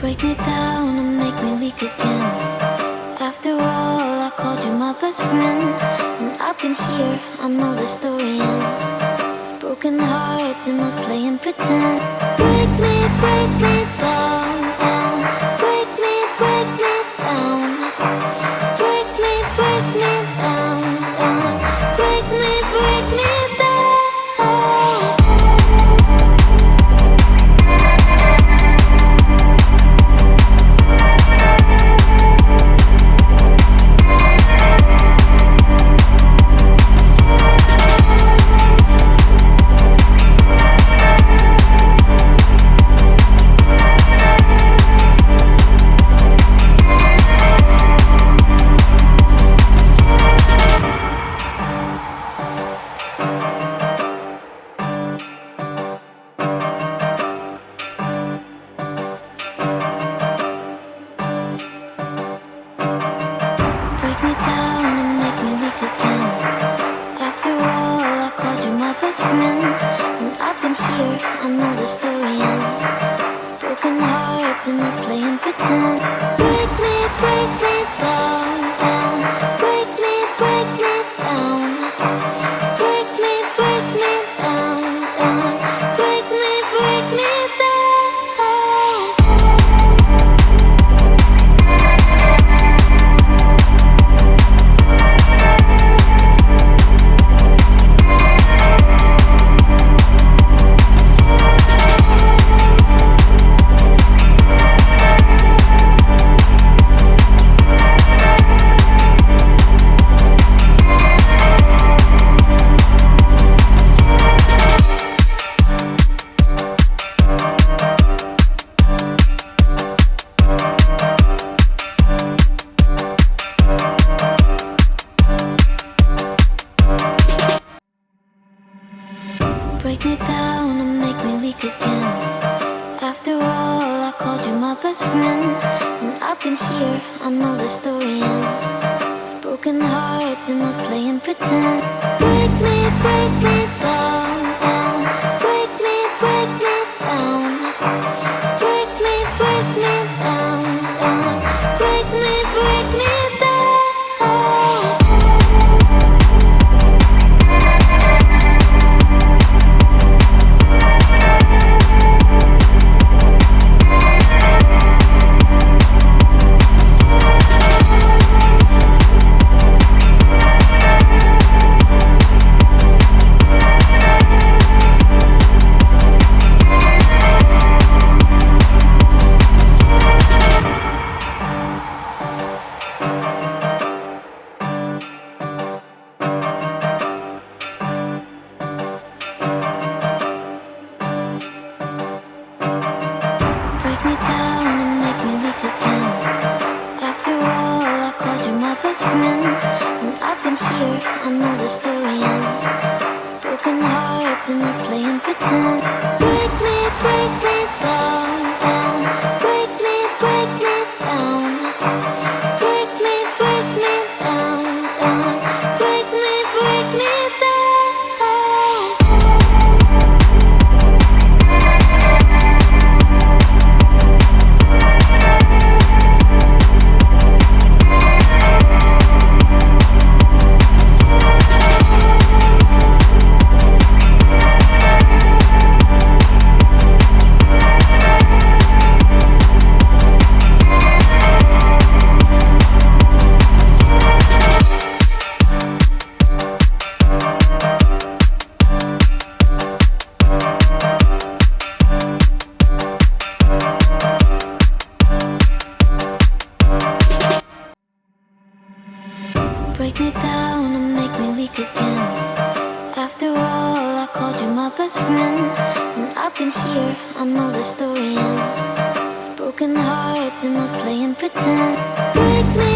Break me down and make me weak again. After all, I called you my best friend, and I've been here, I know the story ends with broken hearts and us playing pretend. Break me down, down. Break me down. Break me down, down. Break me down. Break me down and make me weak again. After all, I called you my best friend, and I've been here, I know the story ends with broken hearts and us playing pretend. Break me down, down. Break me down. Break me down, down. Break me down. Break me down and make me weak again. After all, I called you my best friend, and I've been here, I know the story ends with broken hearts and us playing pretend. Break me down, down. Break me down. Break me down, down. Break me down. Break me down and make me weak again. After all, I called you my best friend, and I've been here, I know the story ends with broken hearts and us playing pretend. Break me down, down. Break me down. Break me down, down. Break me down. Break me down and make me weak again. After all, I called you my best friend, and I've been here, I know the story ends with broken hearts and us playing pretend. Break me